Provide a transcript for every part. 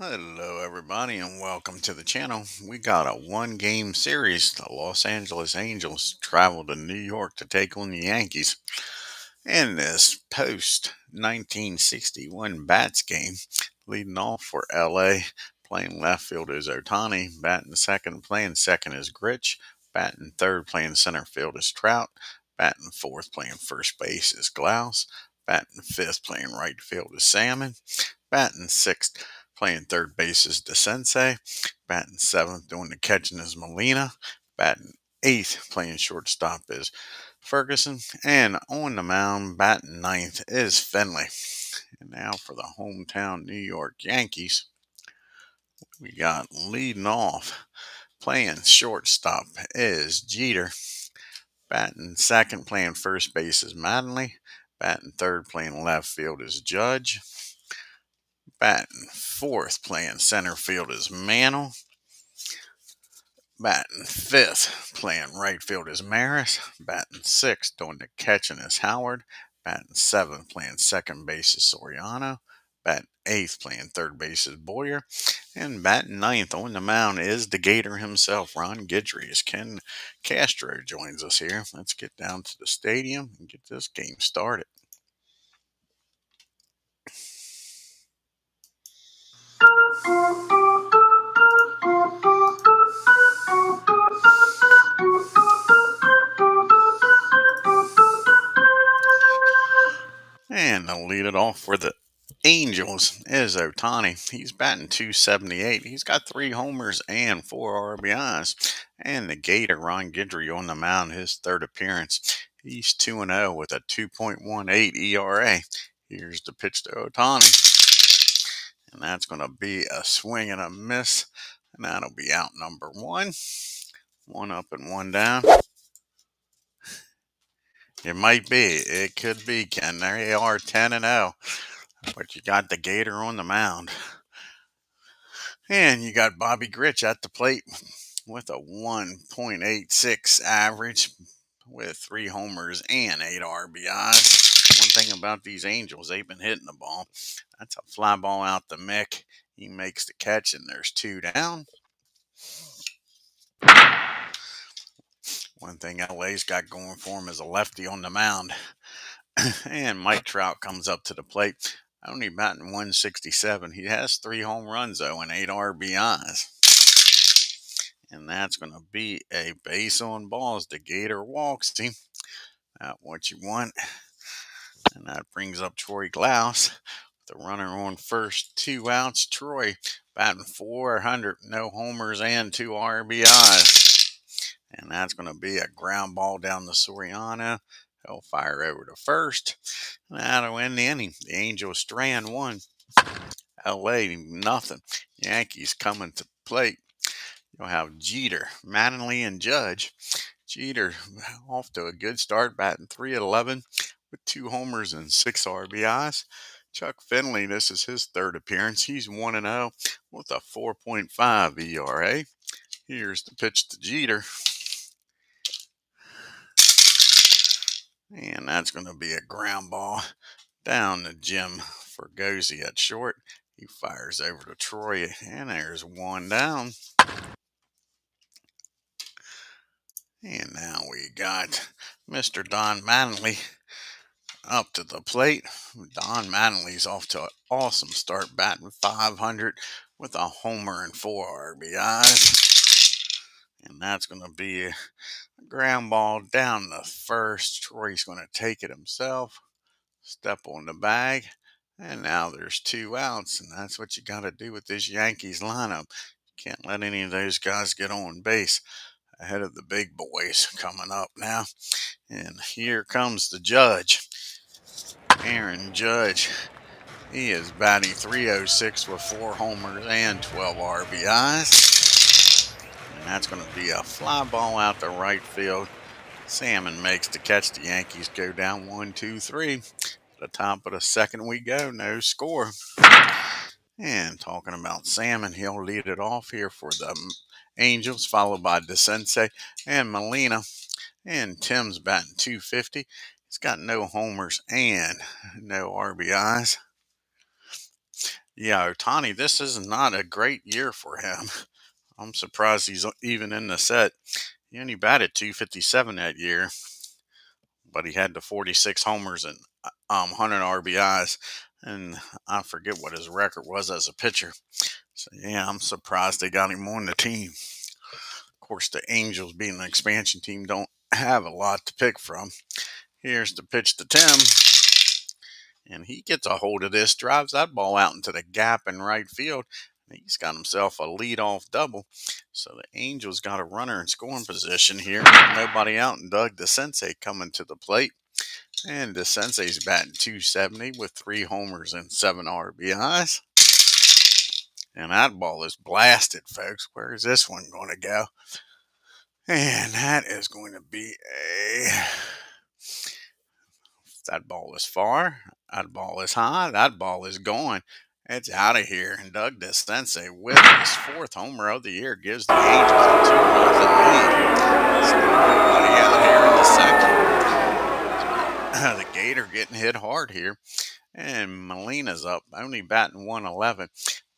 Hello, everybody, and welcome to the channel. We got a one-game series. The Los Angeles Angels travel to New York to take on the Yankees. In this post-1961 bats game, leading off for LA, playing left field is Otani, batting second, playing second is Grich, batting third, playing center field is Trout, batting fourth, playing first base is Glaus, batting fifth, playing right field is Salmon, batting sixth, playing third base is DeSensei. Batting seventh, doing the catching is Molina. Batting eighth, playing shortstop is Ferguson. And on the mound, batting ninth is Finley. And now for the hometown New York Yankees, we got leading off, playing shortstop is Jeter. Batting second, playing first base is Mattingly. Batting third, playing left field is Judge. Batting fourth, playing center field is Mantle. Batting fifth, playing right field is Maris. Batting sixth, doing the catching is Howard. Batting seventh, playing second base is Soriano. Batting eighth, playing third base is Boyer. And batting ninth on the mound is the Gator himself, Ron Guidry. As Ken Castro joins us here. Let's get down to the stadium and get this game started. And I'll lead it off for the Angels is Otani. He's batting 278. He's got 3 homers and 4 RBIs. And the Gator, Ron Guidry, on the mound, his third appearance. He's 2-0 with a 2.18 ERA. Here's the pitch to Otani. And that's going to be a swing and a miss. And that'll be out number one. One up and one down. It might be. It could be, Ken. There you are, 10-0. But you got the Gator on the mound. And you got Bobby Grich at the plate with a 1.86 average with 3 homers and 8 RBIs. One thing about these Angels, they've been hitting the ball. That's a fly ball out the Mick. He makes the catch, and there's 2 down. One thing LA's got going for him is a lefty on the mound. And Mike Trout comes up to the plate. Only batting 167. He has 3 home runs, though, and 8 RBIs. And that's going to be a base on balls. The Gator walks him. Not what you want. And that brings up Troy Glaus. The runner on first, 2 outs. Troy batting .400, no homers and 2 RBIs. And that's going to be a ground ball down the Soriano. He'll fire over to first. That'll end the inning. The Angels strand 1. LA nothing. Yankees coming to plate. You'll have Jeter, Mattingly, and Judge. Jeter off to a good start, batting .311 with 2 homers and 6 RBIs. Chuck Finley, this is his third appearance. He's 1-0 with a 4.5 ERA. Here's the pitch to Jeter. And that's going to be a ground ball down to Jim Fergozzi at short. He fires over to Troy, and there's 1 down. And now we got Mr. Don Mattingly up to the plate. Don Mattingly's off to an awesome start, batting .500 with a homer and 4 RBIs. And that's going to be a ground ball down the first. Troy's going to take it himself, step on the bag, and now there's 2 outs. And that's what you got to do with this Yankees lineup. You can't let any of those guys get on base ahead of the big boys coming up now. And here comes the Judge. Aaron Judge. He is batting .306 with 4 homers and 12 RBIs. And that's going to be a fly ball out to right field. Salmon makes the catch. The Yankees go down 1-2-3. The top of the second we go. No score. And talking about Salmon, he'll lead it off here for the Angels, followed by DeSensei and Molina. And Tim's batting .250. He's got no homers and no RBIs. Yeah, Otani, this is not a great year for him. I'm surprised he's even in the set. He only batted 257 that year, but he had the 46 homers and 100 RBIs, and I forget what his record was as a pitcher. So yeah, I'm surprised they got him on the team. Of course, the Angels, being an expansion team, don't have a lot to pick from. Here's the pitch to Tim, and he gets a hold of this, drives that ball out into the gap in right field. He's got himself a leadoff double. So the Angels got a runner in scoring position here. Nobody out, and Doug DeSensei coming to the plate. And DeSensei's batting 270 with 3 homers and 7 RBIs. And that ball is blasted, folks. Where is this one going to go? And that is going to be a... That ball is far. That ball is high. That ball is going. It's out of here. And Doug DeSensei, with his 4th homer of the year, gives the Angels a 2-0 lead. So nobody out here in the second. The Gator getting hit hard here. And Molina's up, only batting 111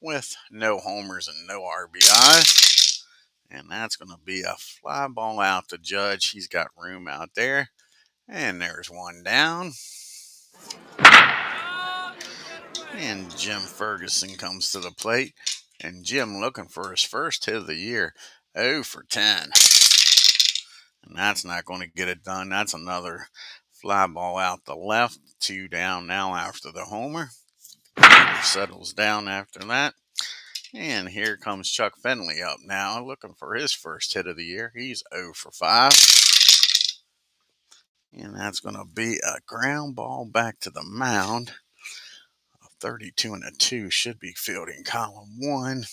with no homers and no RBIs. And that's going to be a fly ball out to Judge. He's got room out there. And there's one down. And Jim Ferguson comes to the plate. And Jim looking for his first hit of the year. 0 for 10. And that's not going to get it done. That's another fly ball out the left. 2 down now after the homer. Gator settles down after that. And here comes Chuck Finley up now, looking for his first hit of the year. He's 0 for 5. And that's going to be a ground ball back to the mound. A 32 and a 2 should be fielding column 1.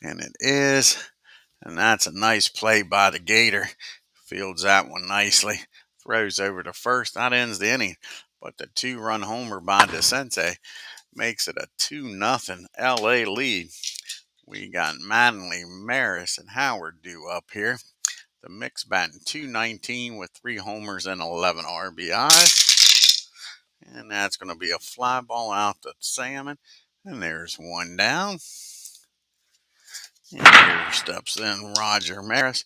And it is. And that's a nice play by the Gator. Fields that one nicely. Throws over to first. That ends the inning. But the 2-run homer by DeSensei makes it a 2-0 LA lead. We got Manley, Maris, and Howard due up here. The mix batting 219 with 3 homers and 11 RBIs. And that's going to be a fly ball out to Salmon. And there's one down. And here steps in Roger Maris,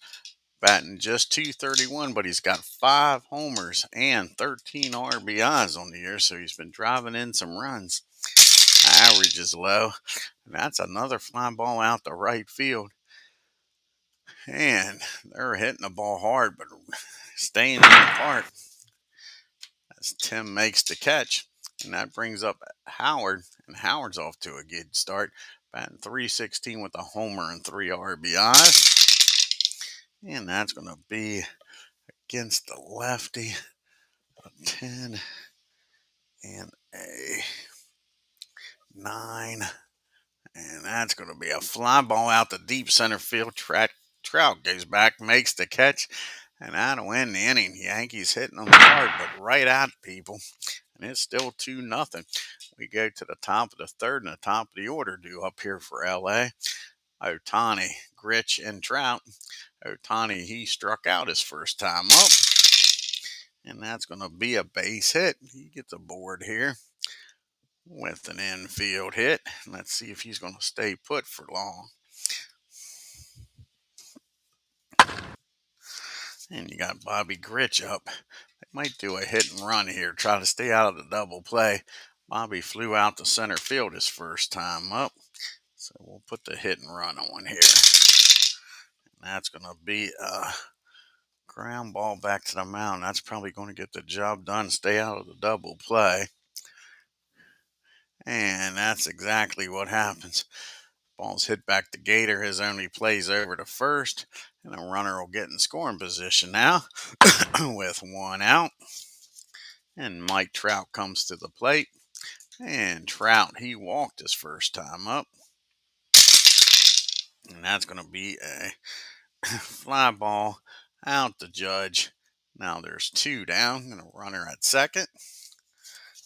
batting just 231, but he's got 5 homers and 13 RBIs on the year, so he's been driving in some runs. Average is low. And that's another fly ball out to right field. And they're hitting the ball hard, but staying in the park as Tim makes the catch. And that brings up Howard, and Howard's off to a good start, batting 316 with a homer and 3 RBIs. And that's going to be against the lefty, a 10 and a 9. And that's going to be a fly ball out to deep center field. Trout goes back, makes the catch, and that'll end the inning. Yankees hitting them hard, but right at people. And it's still 2-0. We go to the top of the third, and the top of the order due up here for LA. Otani, Grich, and Trout. Otani, he struck out his first time up. And that's going to be a base hit. He gets a board here with an infield hit. Let's see if he's going to stay put for long. And you got Bobby Grich up. They might do a hit and run here, try to stay out of the double play. Bobby flew out to center field his first time up. So we'll put the hit and run on here. And that's going to be a ground ball back to the mound. That's probably going to get the job done, stay out of the double play. And that's exactly what happens. Ball's hit back to Gator. His only plays over to first. And a runner will get in scoring position now with 1 out. And Mike Trout comes to the plate. And Trout, he walked his first time up. And that's going to be a fly ball out to Judge. Now there's 2 down and a runner at second.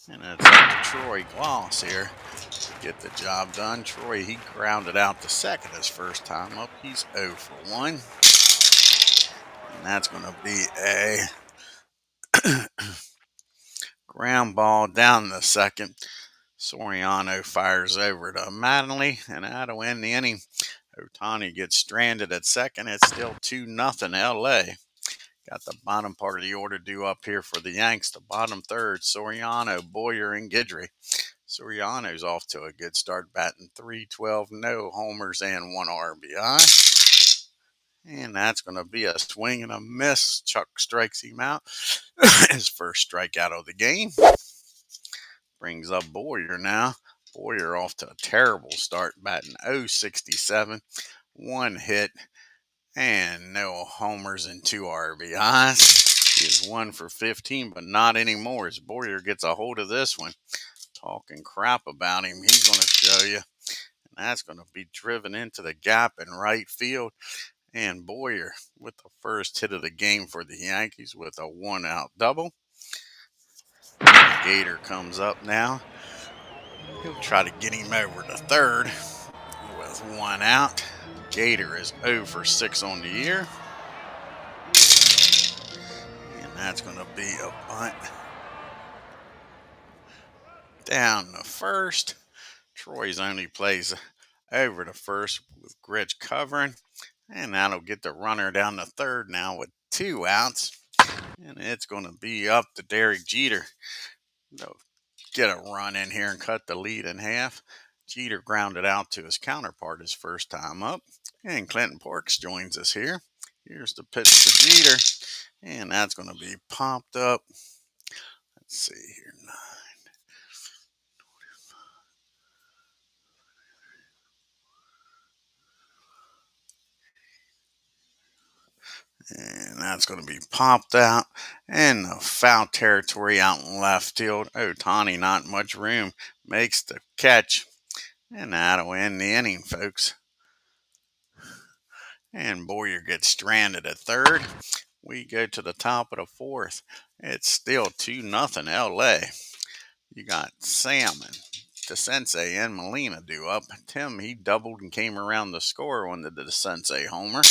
And it's up to Troy Gloss here to get the job done. Troy, he grounded out to second his first time up. He's 0 for 1. And that's going to be a ground ball down the second. Soriano fires over to Mattingly, and that'll end the inning. Ohtani gets stranded at second. It's still 2-0 LA. Got the bottom part of the order due up here for the Yanks. The bottom third, Soriano, Boyer, and Guidry. Soriano's off to a good start, batting .312, no homers and 1 RBI. And that's going to be a swing and a miss. Chuck strikes him out. His first strikeout of the game. Brings up Boyer now. Boyer off to a terrible start, batting .067, 1 hit, and no homers and 2 RBIs. He is 1 for 15, but not anymore as Boyer gets a hold of this one. Talking crap about him, he's going to show you. And that's going to be driven into the gap in right field. And Boyer with the first hit of the game for the Yankees with a 1-out double. Gator comes up now. He'll try to get him over to third with 1 out. Gator is 0 for 6 on the year. And that's going to be a bunt down the first. Troy's only plays over to first with Gritch covering. And that'll get the runner down to third now with 2 outs. And it's going to be up to Derek Jeter. They'll get a run in here and cut the lead in half. Jeter grounded out to his counterpart his first time up. And Clinton Parks joins us here. Here's the pitch to Jeter. And that's going to be popped up. Let's see here. And that's going to be popped out. And the foul territory out in left field. Ohtani, not much room. Makes the catch. And that'll end the inning, folks. And Boyer gets stranded at third. We go to the top of the fourth. It's still 2-0 LA. You got Sam and DeSensei and Molina due up. Tim, he doubled and came around the score on the DeSensei homer.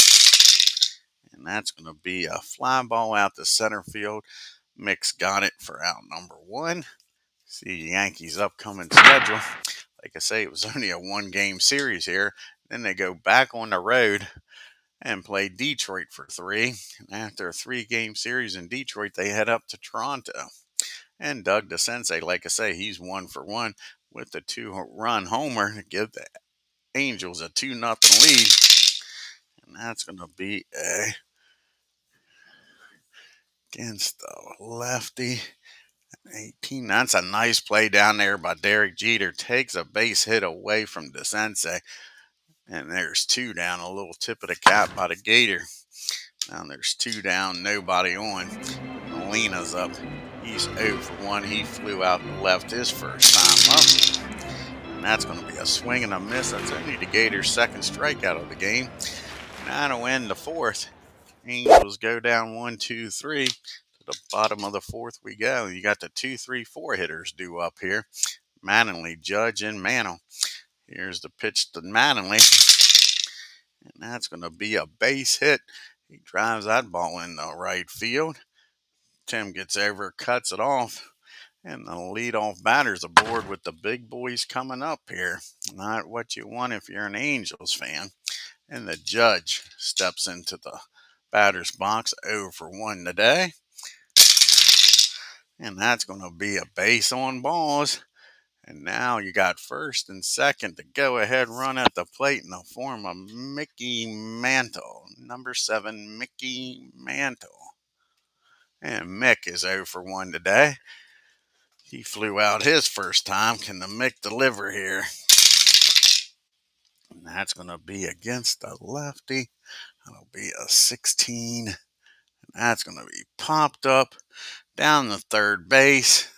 And that's going to be a fly ball out to center field. Mix got it for out number 1. See the Yankees' upcoming schedule. Like I say, it was only a 1-game series here. Then they go back on the road and play Detroit for 3. And after a 3-game series in Detroit, they head up to Toronto. And Doug DeSensei, like I say, he's 1 for 1 with the 2-run homer to give the Angels a 2-0 lead. And that's going to be against the lefty. 18. That's a nice play down there by Derek Jeter. Takes a base hit away from DeSensei. And there's 2 down. A little tip of the cap by the Gator. Now there's 2 down. Nobody on. Molina's up. He's 0 for 1. He flew out and left his first time up. And that's going to be a swing and a miss. That's only the Gators' second strikeout of the game. Now to end the fourth. Angels go down 1, 2, 3. To the bottom of the fourth we go. You got the 2, 3, 4 hitters due up here. Mattingly, Judge, and Mantle. Here's the pitch to Mattingly. And that's going to be a base hit. He drives that ball in the right field. Tim gets over, cuts it off. And the leadoff batter's aboard with the big boys coming up here. Not what you want if you're an Angels fan. And the Judge steps into the batter's box, 0 for 1 today. And that's going to be a base on balls. And now you got first and second to go ahead run at the plate in the form of Mickey Mantle. Number 7, Mickey Mantle. And Mick is 0 for 1 today. He flew out his first time. Can the Mick deliver here? And that's going to be against the lefty. That'll be a 16. And that's going to be popped up down the third base.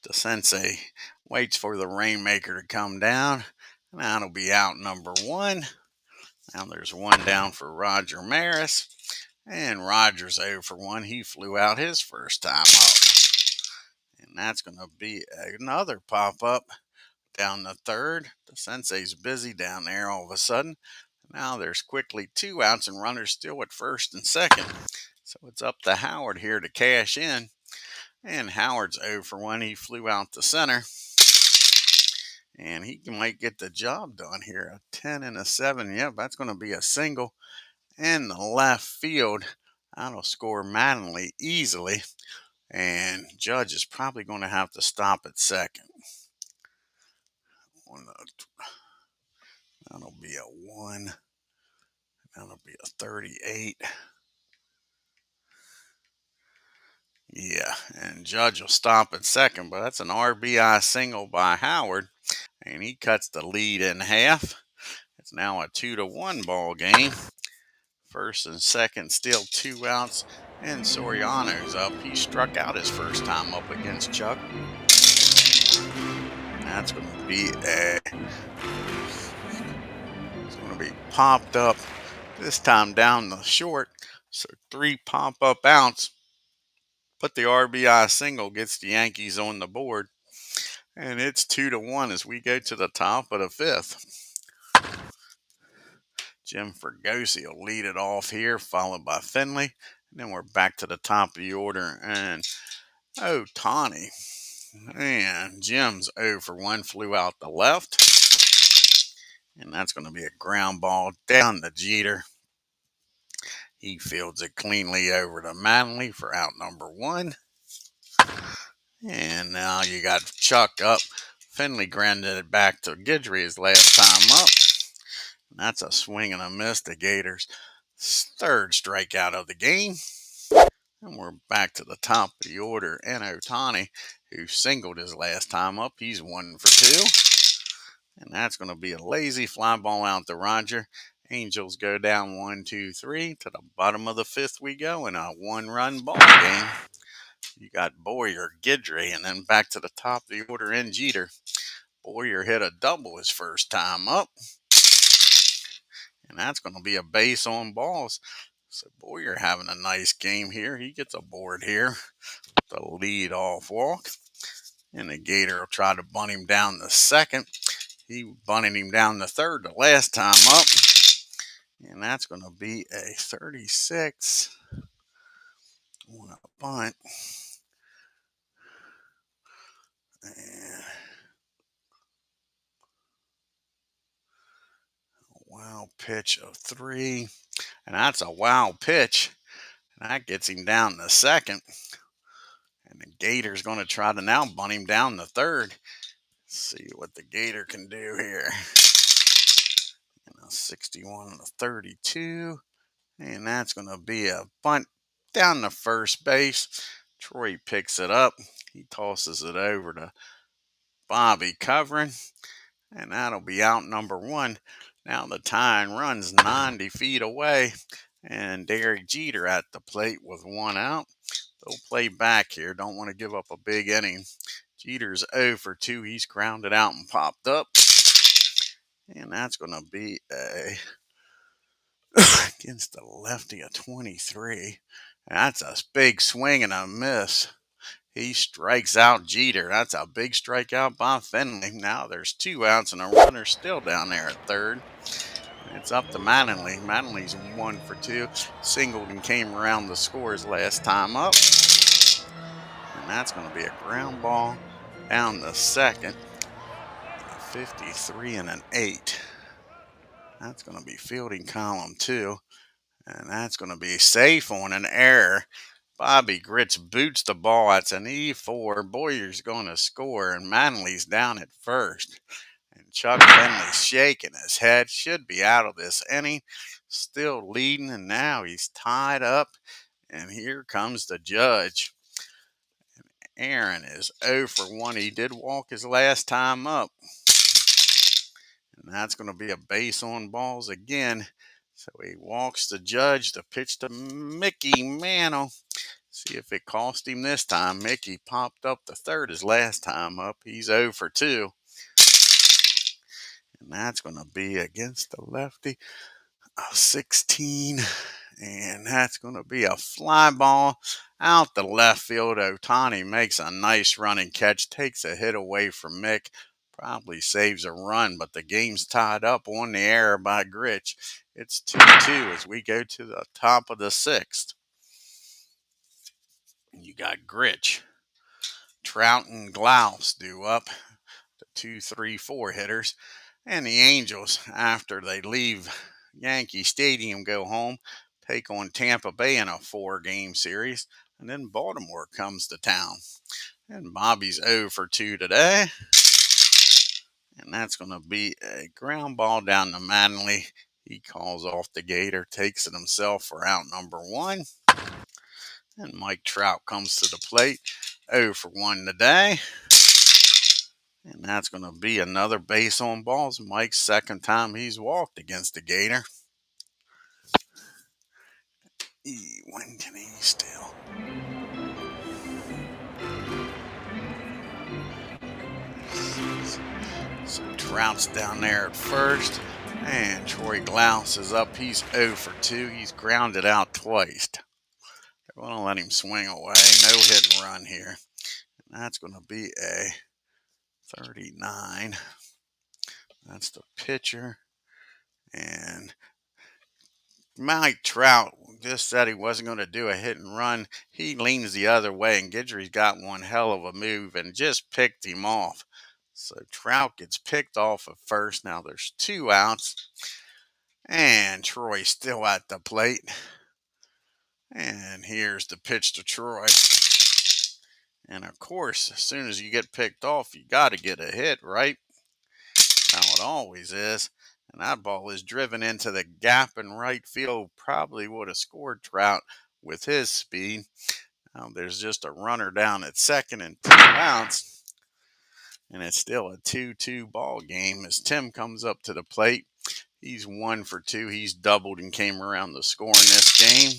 DeSensei waits for the rainmaker to come down. And that'll be out number 1. Now there's 1 down for Roger Maris. And Roger's 0 for 1. He flew out his first time up. And that's going to be another pop-up down the third. DeSensei's busy down there all of a sudden. Now there's quickly 2 outs and runners still at first and second. So it's up to Howard here to cash in. And Howard's 0 for 1. He flew out to center. And that's going to be a base hit. He drives that ball in the right field. And he might get the job done here. A 10 and a 7. Yep, that's going to be a single in the left field. That'll score Mattingly easily. And Judge is probably going to have to stop at second. That'll be a 1. That'll be a 38. Yeah, and Judge will stop at second, but that's an RBI single by Howard. And he cuts the lead in half. It's now a 2-1 ball game. First and second, still 2 outs, and Soriano's up. He struck out his first time up against Chuck. And that's going to be it's going to be popped up this time down the short. So 3 pop-up outs. But the RBI single gets the Yankees on the board. And it's 2-1 as we go to the top of the 5th. Jim Fregosi will lead it off here, followed by Finley. And then we're back to the top of the order. And Ohtani. And Jim's 0 for 1, flew out the left. And that's going to be a ground ball down to Jeter. He fields it cleanly over to Mattingly for out number 1. And now you got Chuck up. Finley grounded it back to GUIDRY his last time up. And that's a swing and a miss. The Gators' 3rd strikeout of the game. And we're back to the top of the order. And Ohtani, who singled his last time up, he's 1 for 2. And that's going to be a lazy fly ball out to Roger. Angels go down 1, 2, 3. To the bottom of the 5th we go in a 1-run ball game. You got Boyer, GUIDRY, and then back to the top of the order in Jeter. Boyer hit a double his first time up. And that's going to be a base on balls. So Boyer having a nice game here. He gets a board here. The lead off walk. And the Gator will try to bunt him down the second. He bunted him down the third the last time up. And that's going to be a 36 on a bunt. And a wild pitch of 3. And that's a wild pitch. And that gets him down the second. And the Gator's going to try to now bunt him down the third. Let's see what the Gator can do here. And a 61 and a 32. And that's going to be a bunt down the first base. Troy picks it up. He tosses it over to Bobby covering. And that'll be out number 1. Now the tying run's 90 feet away. And Derek Jeter at the plate with 1 out. They'll play back here. Don't want to give up a big inning. Jeter's 0 for 2. He's grounded out and popped up. And that's going to be a against the lefty of 23. And that's a big swing and a miss. He strikes out Jeter. That's a big strikeout by Finley. Now there's 2 outs and a runner still down there at third. It's up to Mattingly. Mattingly's 1 for 2. Singled and came around to score his last time up. And that's going to be a ground ball down the second. 53 and an 8. That's going to be fielding column 2. And that's going to be safe on an error. Bobby Grits boots the ball. That's an E4. Boyer's going to score, and Mattingly's down at first. And Chuck Finley's shaking his head. Should be out of this inning. Still leading, and now he's tied up. And here comes the judge. Aaron is 0 for 1. He did walk his last time up. And that's going to be a base on balls again. So he walks the judge. The pitch to Mickey Mantle. See if it cost him this time. Mickey popped up the third his last time up. He's 0 for 2. And that's going to be against the lefty. 16. And that's going to be a fly ball out the left field. Ohtani makes a nice running catch. Takes a hit away from Mick. Probably saves a run, but the game's tied up on the error by Gritch. It's 2-2 as we go to the top of the 6th. You got Gritch. Trout and Glaus due up. The 2, 3, 4 hitters. And the Angels, after they leave Yankee Stadium, go home, take on Tampa Bay in a 4-game series. And then Baltimore comes to town. And Bobby's 0 for 2 today. And that's going to be a ground ball down to Mattingly. He calls off the Gator, takes it himself for out number 1. And Mike Trout comes to the plate, 0 for 1 today. And that's going to be another base on balls. Mike's second time he's walked against the Gator. When can he steal? So Trout's down there at first. And Troy Glaus is up. He's 0 for 2. He's grounded out twice. They're going to let him swing away. No hit and run here. And that's going to be a 39. That's the pitcher. And Mike Trout just said he wasn't going to do a hit and run. He leans the other way, and Guidry's got one hell of a move and just picked him off. So Trout gets picked off at first. Now there's 2 outs. And Troy's still at the plate. And here's the pitch to Troy. And of course, as soon as you get picked off, you got to get a hit, right? How it always is. And that ball is driven into the gap in right field. Probably would have scored Trout with his speed. Now there's just a runner down at second and 2 outs. And it's still a 2-2 ball game as Tim comes up to the plate. He's 1 for 2. He's doubled and came around to score in this game.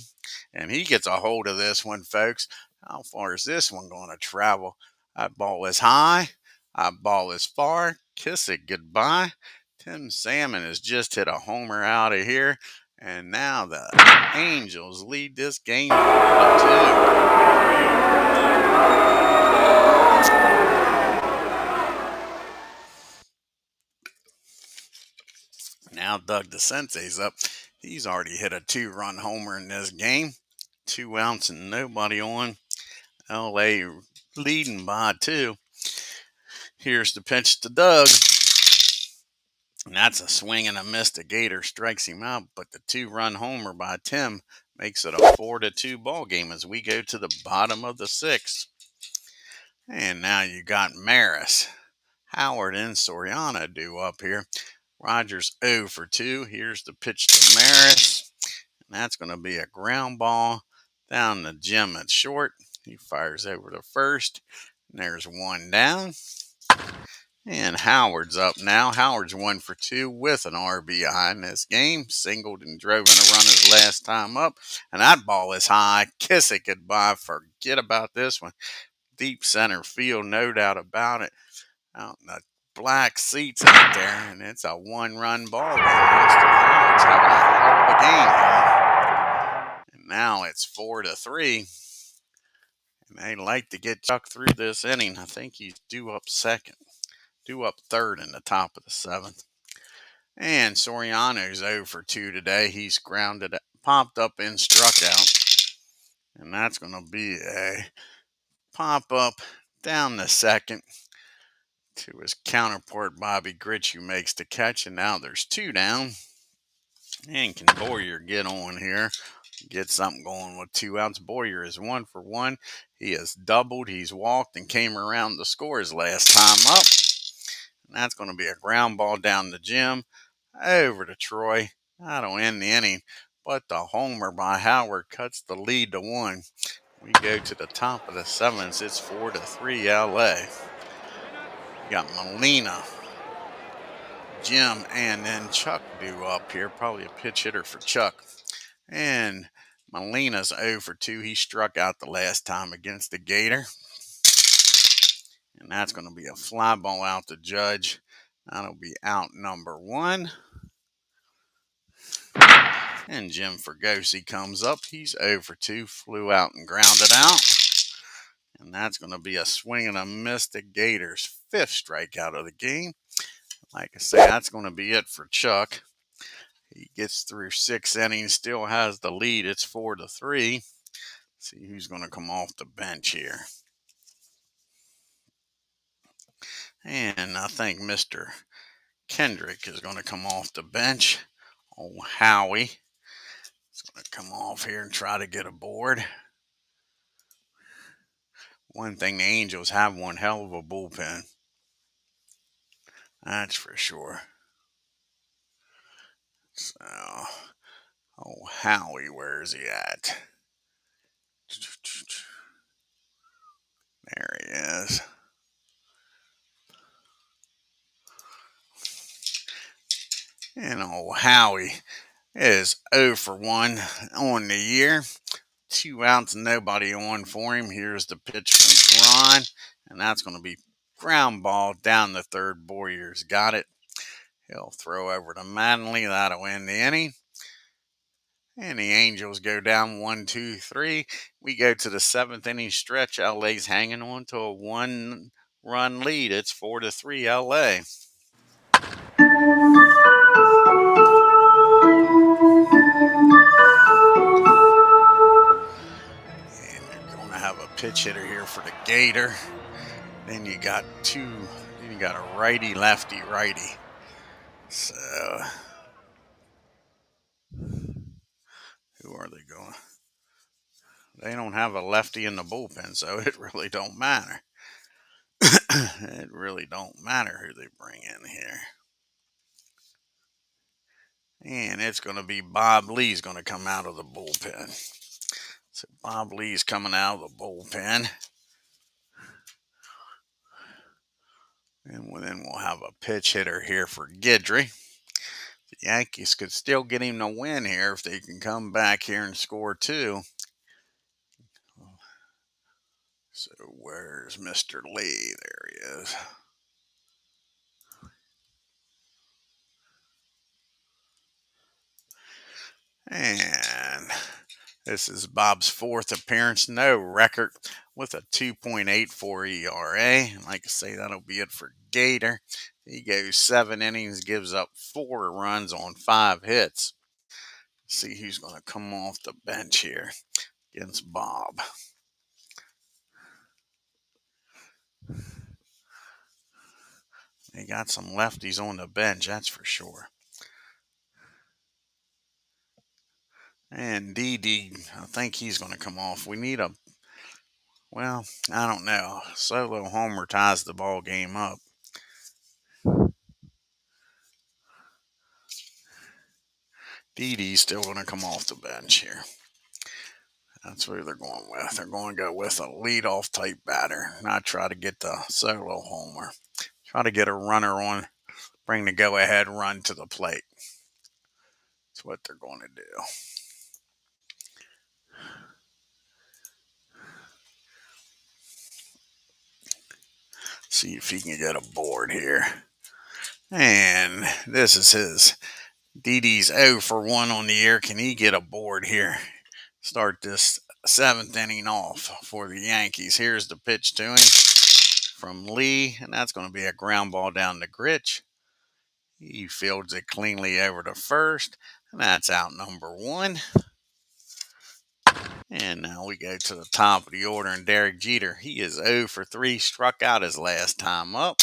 And he gets a hold of this one, folks. How far is this one going to travel? That ball is high. That ball is far. Kiss it goodbye. Tim Salmon has just hit a homer out of here. And now the Angels lead this game 4-2. Now Doug DeCente's up. He's already hit a 2-run homer in this game. 2 outs and nobody on. LA leading by 2. Here's the pitch to Doug. And that's a swing and a miss. The Gator strikes him out, but the 2-run homer by Tim makes it a 4-2 ball game as we go to the bottom of the 6th. And now you got Maris, Howard, and Soriano due up here. Rogers 0 for 2. Here's the pitch to Maris. And that's going to be a ground ball down to Jim at short. He fires over to first. And there's 1 down. And Howard's up now. Howard's 1 for 2 with an RBI in this game. Singled and drove in a run his last time up. And that ball is high. Kiss it goodbye. Forget about this one. Deep center field, no doubt about it. Out in the black seats out there. And it's a 1-run ball game. Howard's having a hell of a game here. And now it's 4-3. And they like to get Chuck through this inning. I think he's due up third in the top of the 7th. And Soriano's 0 for 2 today. He's grounded, popped up and struck out. And that's going to be a pop up down the second to his counterpart, Bobby Grich, who makes the catch. And now there's 2 down. And can Boyer get on here? Get something going with 2 outs. Boyer is 1 for 1. He has doubled. He's walked and came around to score his last time up. And that's going to be a ground ball down to Jim. Over to Troy. That'll end the inning. But the homer by Howard cuts the lead to 1. We go to the top of the 7th. It's 4-3 LA. We got Molina, Jim, and then Chuck due up here. Probably a pitch hitter for Chuck. And Molina's 0 for 2. He struck out the last time against the Gator. And that's going to be a fly ball out to Judge. That'll be out number 1. And Jim Fergosi comes up. He's 0 for 2. Flew out and grounded out. And that's going to be a swing and a miss to Gators' 5th strikeout of the game. Like I say, that's going to be it for Chuck. He gets through 6 innings, still has the lead. It's 4-3. See who's going to come off the bench here. And I think Mr. Kendrick is going to come off the bench. Oh, Howie is going to come off here and try to get aboard. One thing, the Angels have one hell of a bullpen. That's for sure. So, oh, Howie, where is he at? There he is. And old Howie is 0 for 1 on the year. 2 outs, nobody on for him. Here's the pitch from Ron, and that's going to be ground ball down the third. Boyer's got it. He'll throw over to Manley. That'll end the inning. And the Angels go down 1-2-3. We go to the 7th inning stretch. LA's hanging on to a 1-run lead. It's 4-3 LA. And you're going to have a pitch hitter here for the Gator. Then you got a righty, lefty, righty. So, who are they going? They don't have a lefty in the bullpen, so it really don't matter. It really don't matter who they bring in here. And it's going to be Bob Lee's going to come out of the bullpen. So Bob Lee's coming out of the bullpen. And then we'll have a pitch hitter here for Guidry. The Yankees could still get him to win here if they can come back here and score 2. So where's Mr. Lee? There he is. And this is Bob's 4th appearance, no record, with a 2.84 ERA. Like I say, that'll be it for Gator. He goes 7 innings, gives up 4 runs on 5 hits. See who's going to come off the bench here against Bob. They got some lefties on the bench, that's for sure. And Didi, I think he's going to come off. We need a, well, I don't know. Solo homer ties the ball game up. Didi's still going to come off the bench here. That's what they're going with. They're going to go with a leadoff type batter, not try to get the solo homer. Try to get a runner on, bring the go-ahead run to the plate. That's what they're going to do. See if he can get a board here. And this is his. Didi's 0 for 1 on the year. Can he get a board here? Start this 7th inning off for the Yankees. Here's the pitch to him from Lee, and that's going to be a ground ball down to Gritch. He fields it cleanly over to first, and that's out number 1. And now we go to the top of the order, and Derek Jeter, he is 0 for 3, struck out his last time up.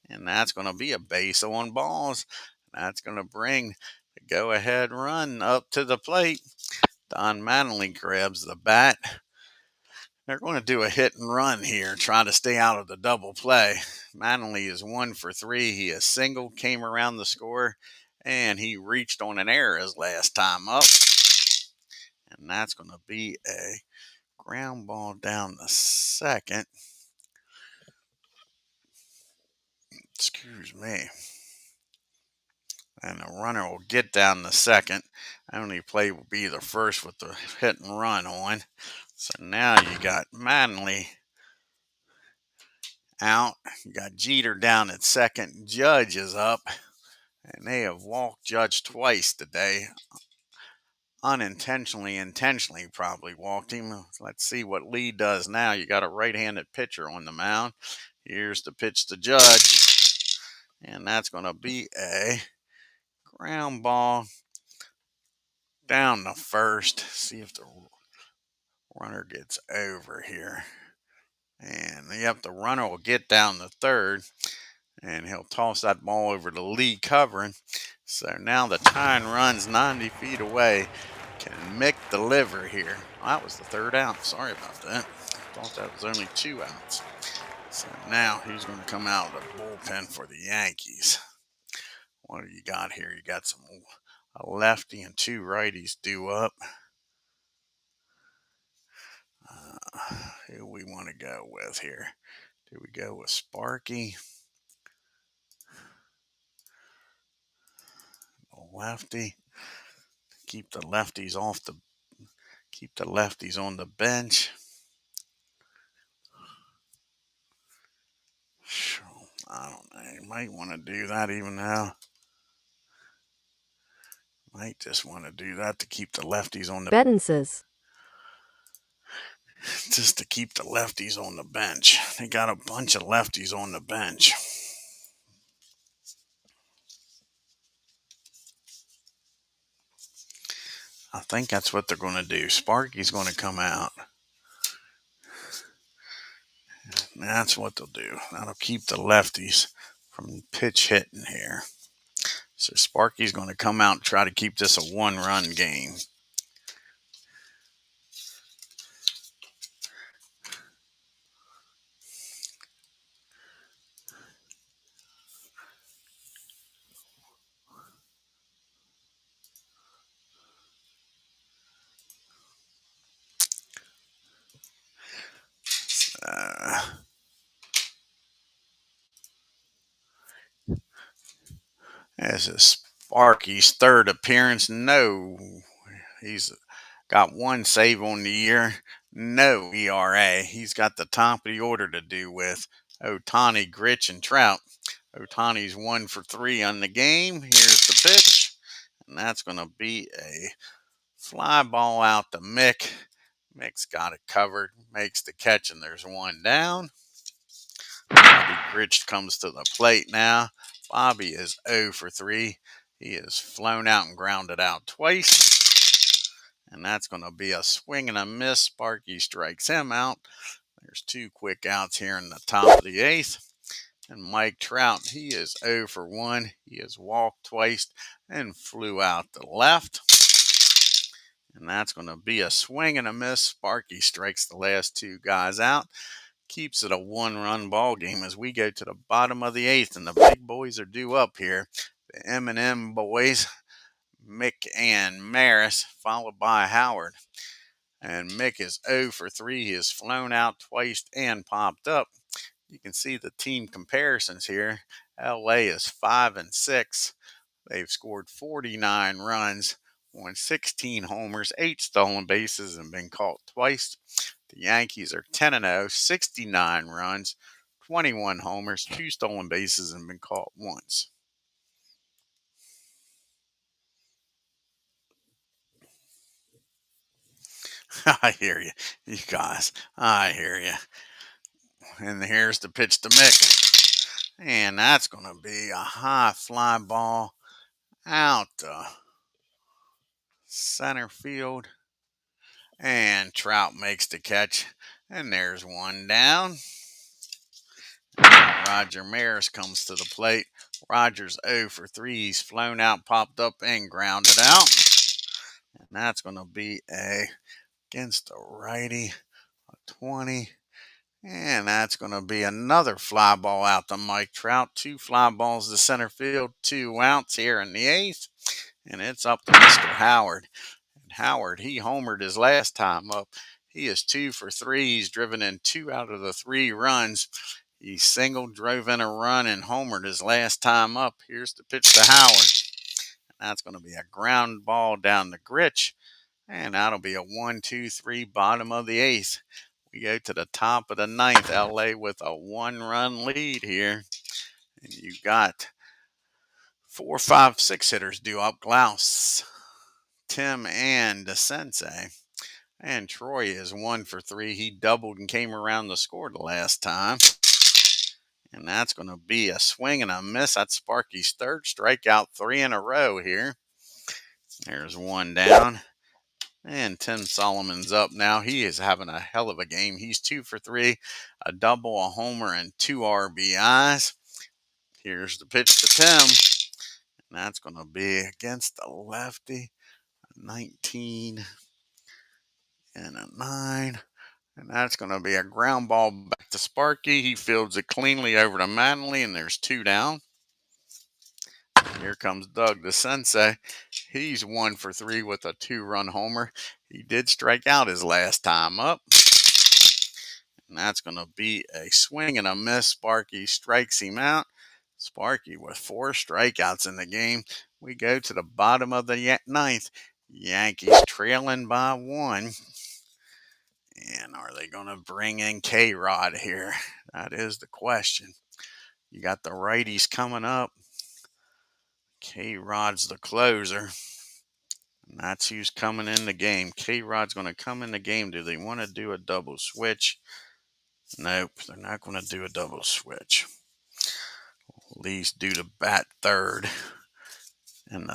And that's going to be a base on balls. That's going to bring the go-ahead run up to the plate. Don Mattingly grabs the bat. They're going to do a hit and run here, try to stay out of the double play. Mattingly is 1 for 3. He is single, came around the score, and he reached on an error his last time up. And that's going to be a ground ball down the second. Excuse me. And the runner will get down the second. Only play will be the first with the hit and run on. So now you got Mattingly out. You got Jeter down at second. Judge is up. And they have walked Judge twice today. Unintentionally, intentionally probably walked him. Let's see what Lee does now. You got a right-handed pitcher on the mound. Here's the pitch to Judge. And that's going to be a ground ball down the first. See if the runner gets over here. And yep, the runner will get down the third, and he'll toss that ball over to Lee covering. So now the tying run's 90 feet away. Can Mick deliver here? Oh, that was the third out. Sorry about that. I thought that was only 2 outs. So now he's going to come out of the bullpen for the Yankees. What do you got here? You got a lefty and 2 righties due up. Who we want to go with here? Do we go with Sparky? A lefty. Keep the lefties on the bench. I don't know. You might want to do that even now. Might just want to do that to keep the lefties on the Bettenses. Just to keep the lefties on the bench. They got a bunch of lefties on the bench. I think that's what they're going to do. Sparky's going to come out. That's what they'll do. That'll keep the lefties from pitch hitting here. So Sparky's going to come out and try to keep this a 1-run game. This is Sparky's third appearance. No, he's got 1 save on the year. No ERA. He's got the top of the order to do with Ohtani, Grich, and Trout. Ohtani's 1 for 3 on the game. Here's the pitch, and that's going to be a fly ball out to Mick. Mick's got it covered, makes the catch, and there's 1 down. Bobby Grich comes to the plate now. Bobby is 0 for 3. He is flown out and grounded out twice. And that's going to be a swing and a miss. Sparky strikes him out. There's 2 quick outs here in the top of the 8th. And Mike Trout, he is 0 for 1. He has walked twice and flew out to left. And that's going to be a swing and a miss. Sparky strikes the last 2 guys out. Keeps it a 1-run ball game as we go to the bottom of the 8th, and the big boys are due up here. The M&M boys, Mick and Maris, followed by Howard. And Mick is 0 for 3. He has flown out twice and popped up. You can see the team comparisons here. LA is 5 and 6. They've scored 49 runs, won 16 homers, 8 stolen bases, and been caught twice. The Yankees are 10 and 0, 69 runs, 21 homers, 2 stolen bases, and been caught once. I hear you, you guys. I hear you. And here's the pitch to Mick. And that's going to be a high fly ball out to center field. And Trout makes the catch. And there's 1 down. Roger Maris comes to the plate. Roger's 0 for 3. He's flown out, popped up, and grounded out. And that's going to be against a righty, a 20. And that's going to be another fly ball out to Mike Trout. 2 fly balls to center field, 2 outs here in the 8th. And it's up to Mr. Howard. And Howard, he homered his last time up. He is 2 for 3. He's driven in 2 out of the 3 runs. He singled, drove in a run, and homered his last time up. Here's the pitch to Howard. And that's going to be a ground ball down the Grich. And that'll be a 1-2-3 bottom of the 8th. We go to the top of the 9th. LA with a 1-run lead here. And you got 4, 5, 6 hitters due up. Glaus, Tim, and DeSensei. And Troy is 1 for 3. He doubled and came around the score the last time. And that's going to be a swing and a miss. That's Sparky's third strikeout, 3 in a row here. There's 1 down. And Tim Solomon's up now. He is having a hell of a game. He's 2 for 3, a double, a homer, and 2 RBIs. Here's the pitch to Tim. And that's going to be against the lefty. 19 and a 9. And that's going to be a ground ball back to Sparky. He fields it cleanly over to Manley, and there's 2 down. Here comes Doug, the sensei. He's 1 for 3 with a 2-run homer. He did strike out his last time up. And that's going to be a swing and a miss. Sparky strikes him out. Sparky with 4 strikeouts in the game. We go to the bottom of the 9th. Yankees trailing by 1. And are they going to bring in K-Rod here? That is the question. You got the righties coming up. K-Rod's the closer. And that's who's coming in the game. K-Rod's going to come in the game. Do they want to do a double switch? Nope, they're not going to do a double switch. Lee's due to bat third. And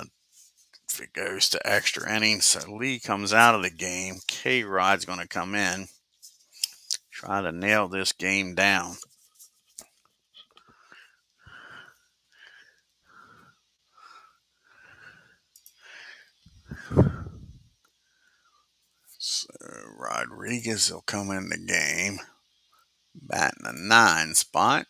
if it goes to extra innings, so Lee comes out of the game. K-Rod's going to come in. Try to nail this game down. So Rodriguez will come in the game, batting the 9 spot.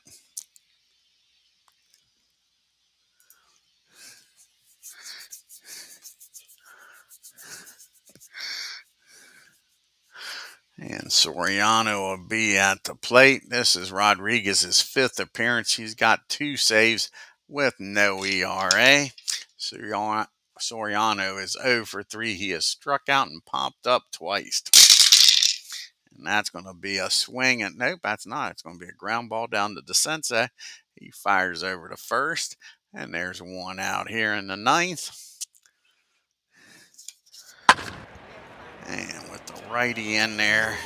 And Soriano will be at the plate. This is Rodriguez's 5th appearance. He's got 2 saves with no ERA. Soriano is 0 for 3. He has struck out and popped up twice. And that's going to be a swing. And nope, that's not. It's going to be a ground ball down to the sensei. He fires over to first. And there's 1 out here in the 9th. And with the righty in there,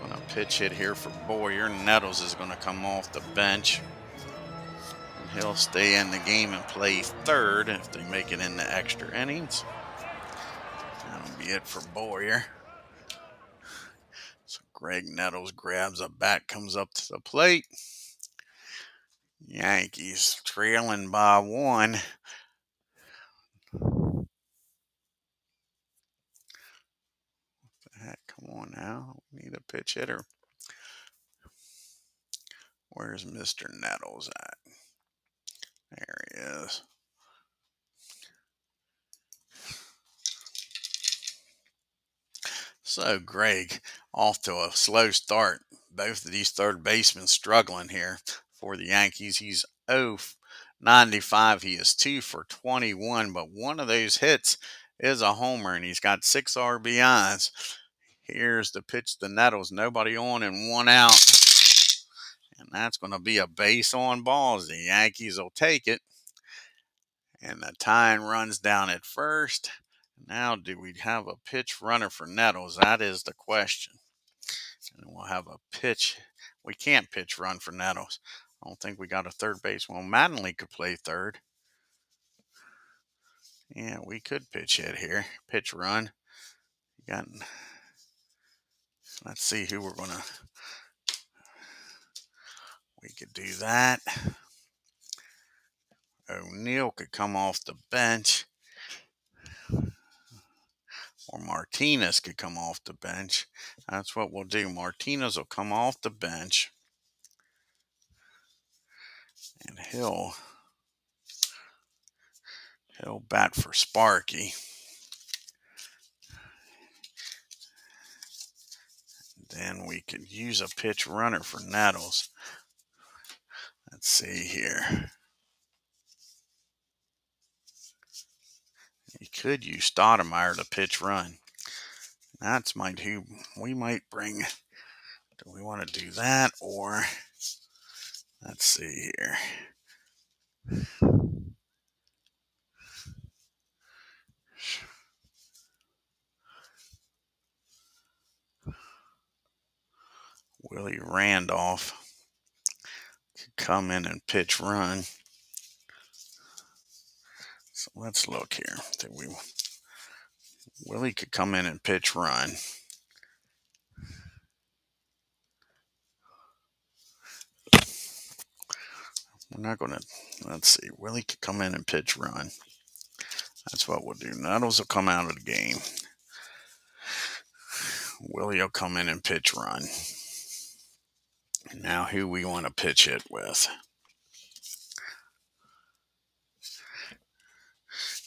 going to pitch hit here for Boyer. Nettles is going to come off the bench. And he'll stay in the game and play third if they make it into extra innings. That'll be it for Boyer. So Greg Nettles grabs a bat, comes up to the plate. Yankees trailing by 1. Heck, come on now. We need a pitch hitter. Where's Mr. Nettles at? There he is. So Greg off to a slow start. Both of these third basemen struggling here for the Yankees. He's 0-95. He is 2 for 21, but one of those hits is a homer, and he's got 6 RBIs. Here's the pitch to Nettles. Nobody on and 1 out. And that's going to be a base on balls. The Yankees will take it. And the tying runs down at first. Now, do we have a pitch runner for Nettles? That is the question. And we'll have a pitch. We can't pitch run for Nettles. I don't think we got a third base. Well, Mattingly could play third. Yeah, we could pitch hit here. Pitch run. Let's see who we're going to. We could do that. O'Neill could come off the bench. Or Martinez could come off the bench. That's what we'll do. Martinez will come off the bench. And he'll bat for Sparky. Then we could use a pitch runner for Nettles. Let's see here. You could use Stoudemire to pitch run. That's who we might bring. Do we want to do that, or let's see here. Willie Randolph could come in and pitch run. So let's look here. Willie could come in and pitch run. We're not going to, let's see, Willie could come in and pitch run. That's what we'll do. Nuddles will come out of the game. Willie will come in and pitch run. Now who we want to pitch hit with.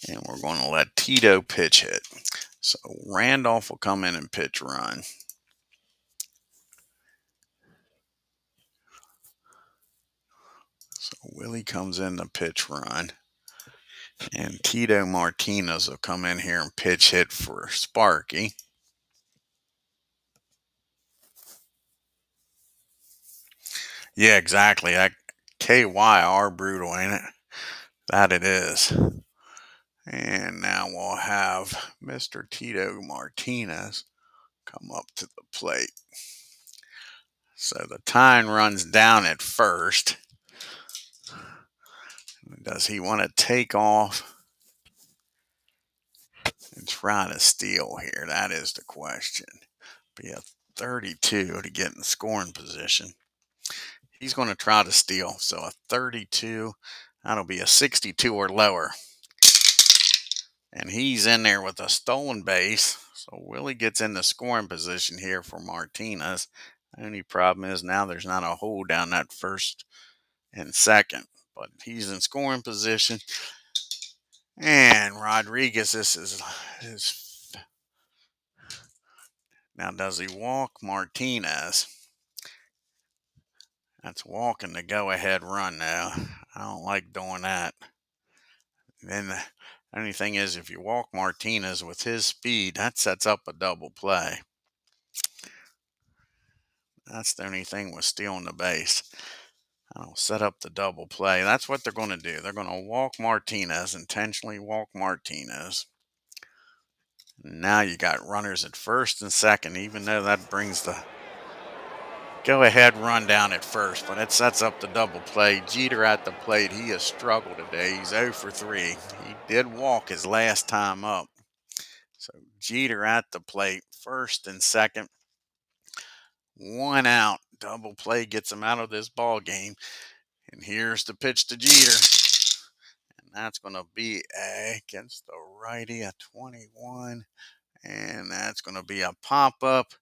And we're going to let Tito pitch hit. So Randolph will come in and pitch run. So Willie comes in to pitch run. And Tito Martinez will come in here and pitch hit for Sparky. Yeah, exactly. That KYR brutal, ain't it? That it is. And now we'll have Mr. Tito Martinez come up to the plate. So the time runs down at first. Does he want to take off and try to steal here? That is the question. Be a 32 to get in scoring position. He's going to try to steal. So a 32, that'll be a 62 or lower. And he's in there with a stolen base. So Willie gets in the scoring position here for Martinez. The only problem is now there's not a hole down that first and second. But he's in scoring position. And Rodriguez, this is his. Now, does he walk Martinez? That's walking the go-ahead run now. I don't like doing that. Then the only thing is, if you walk Martinez with his speed, that sets up a double play. That's the only thing with stealing the base. I'll set up the double play. That's what they're going to do. They're going to walk Martinez, intentionally walk Martinez. Now you got runners at first and second, even though that brings the go-ahead run down at first, but it sets up the double play. Jeter at the plate. He has struggled today. He's 0 for 3. He did walk his last time up. So Jeter at the plate, first and second. 1 out. Double play gets him out of this ball game. And here's the pitch to Jeter. And that's going to be against the righty at 21. And that's going to be a pop-up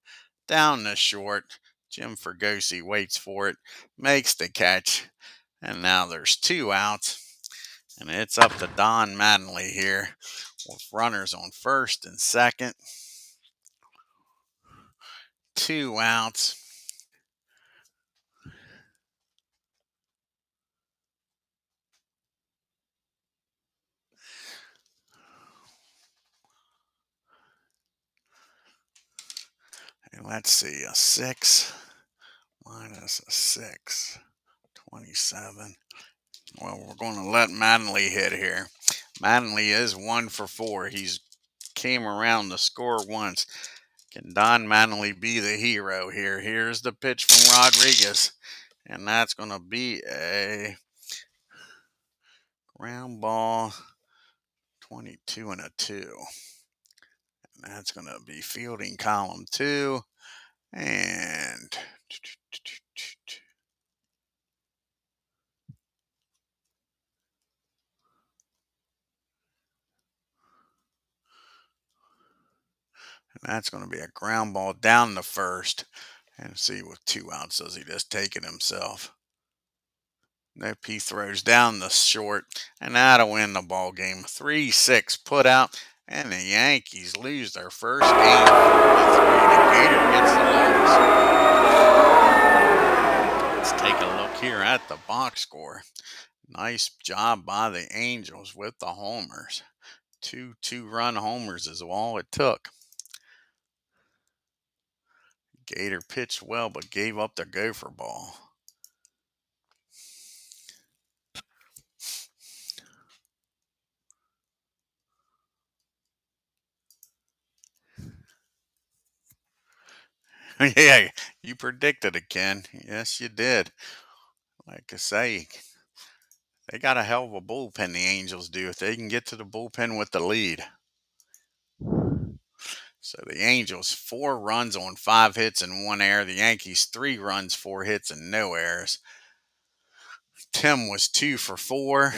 down the short. Jim Fergosi waits for it, makes the catch. And now there's 2 outs. And it's up to Don Mattingly here with runners on first and second. 2 outs. And let's see, a 6 minus a 6, 27. Well, we're going to let Mattingly hit here. Mattingly is 1 for 4. He's came around to score once. Can Don Mattingly be the hero here? Here's the pitch from Rodriguez. And that's going to be a ground ball, 22 and a 2. And that's going to be fielding column 2. And that's going to be a ground ball down the first. And see, with 2 outs, does he just take it himself? Nope, he throws down the short, and that'll win the ball game. 3-6 put out, and the Yankees lose their first game 4-3. The Gator gets the loss. Let's take a look here at the box score. Nice job by the Angels with the homers. 2 2-run homers is all it took. Gator pitched well, but gave up the gopher ball. Yeah, you predicted it, Ken. Yes, you did. Like I say, they got a hell of a bullpen, the Angels do. If they can get to the bullpen with the lead. So the Angels 4 runs on 5 hits and 1 error. The Yankees 3 runs, 4 hits and no errors. Tim was 2 for 4.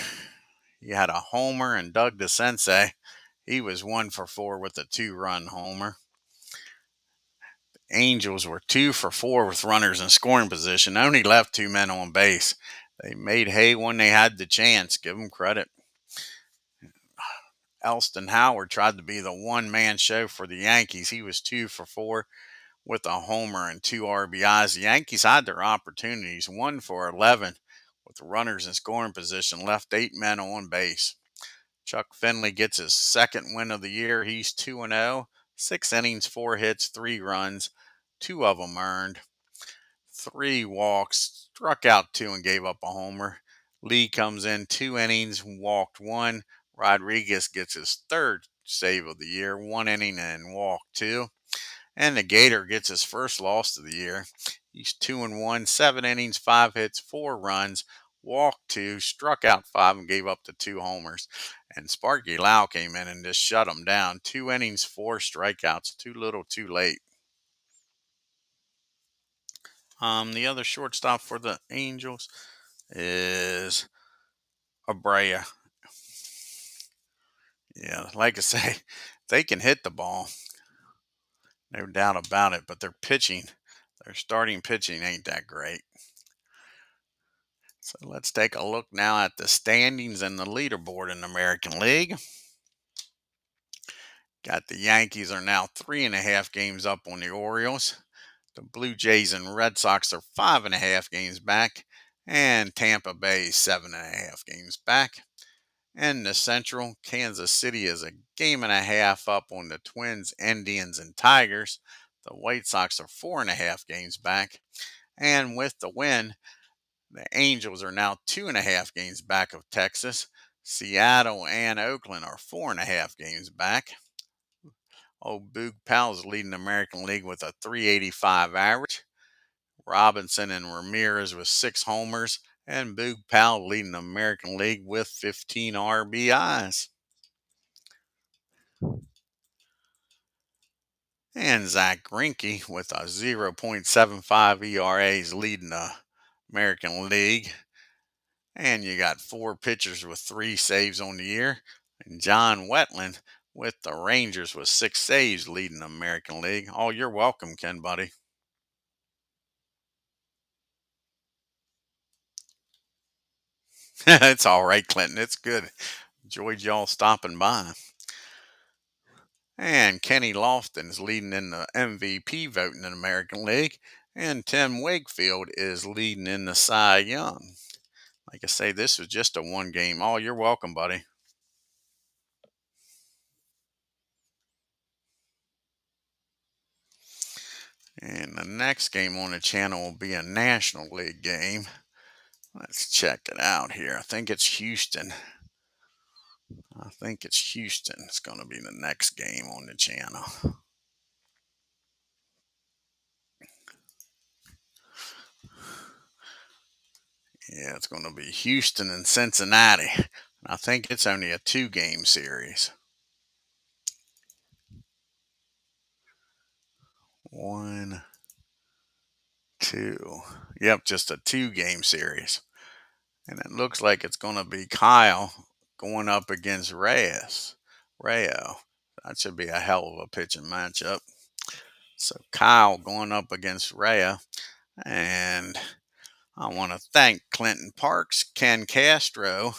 He had a homer, and Doug DeSensei, he was 1 for 4 with a 2-run homer. Angels were 2 for 4 with runners in scoring position. Only left 2 men on base. They made hay when they had the chance. Give them credit. Elston Howard tried to be the one-man show for the Yankees. He was 2 for 4 with a homer and 2 RBIs. The Yankees had their opportunities. 1 for 11 with runners in scoring position. Left 8 men on base. Chuck Finley gets his second win of the year. He's 2-0. 6 innings, 4 hits, 3 runs. 2 of them earned. 3 walks, struck out 2 and gave up a homer. Lee comes in 2 innings, walked 1. Rodriguez gets his third save of the year, 1 inning and walked 2. And the Gator gets his first loss of the year. He's 2-1, 7 innings, 5 hits, 4 runs, walked 2, struck out 5, and gave up the 2 homers. And Sparky Lau came in and just shut him down. 2 innings, 4 strikeouts, too little, too late. The other shortstop for the Angels is Abrea. Yeah, like I say, they can hit the ball. No doubt about it, but their starting pitching ain't that great. So let's take a look now at the standings and the leaderboard in the American League. Got the Yankees are now 3.5 games up on the Orioles. The Blue Jays and Red Sox are 5.5 games back. And Tampa Bay 7.5 games back. In the Central, Kansas City is a game and a half up on the Twins, Indians, and Tigers. The White Sox are 4.5 games back. And with the win, the Angels are now 2.5 games back of Texas. Seattle and Oakland are 4.5 games back. Old Boog Powell's leading the American League with a .385 average. Robinson and Ramirez with 6 homers. And Boog Powell leading the American League with 15 RBIs. And Zach Greinke with a 0.75 ERA is leading the American League. And you got 4 pitchers with 3 saves on the year. And John Wetland with the Rangers with 6 saves leading the American League. Oh, you're welcome, Ken, buddy. It's all right, Clinton. It's good. Enjoyed y'all stopping by. And Kenny Lofton is leading in the MVP voting in the American League. And Tim Wakefield is leading in the Cy Young. Like I say, this was just a 1 game. Oh, you're welcome, buddy. And the next game on the channel will be a National League game. Let's check it out here. I think it's Houston. It's going to be the next game on the channel. Yeah, it's going to be Houston and Cincinnati. I think it's only a 2-game series. 1, 2. Yep, just a 2-game series. And it looks like it's going to be Kyle going up against Rayo. That should be a hell of a pitching matchup. So Kyle going up against Rayo. And I want to thank Clinton Parks, Ken Castro,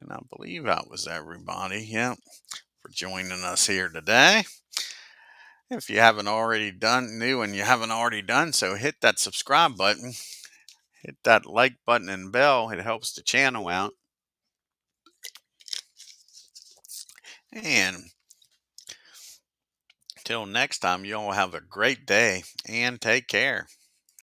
and I believe that was everybody, for joining us here today. If you haven't already done so, hit that subscribe button, hit that like button and bell. It helps the channel out. And till next time, you all have a great day and take care.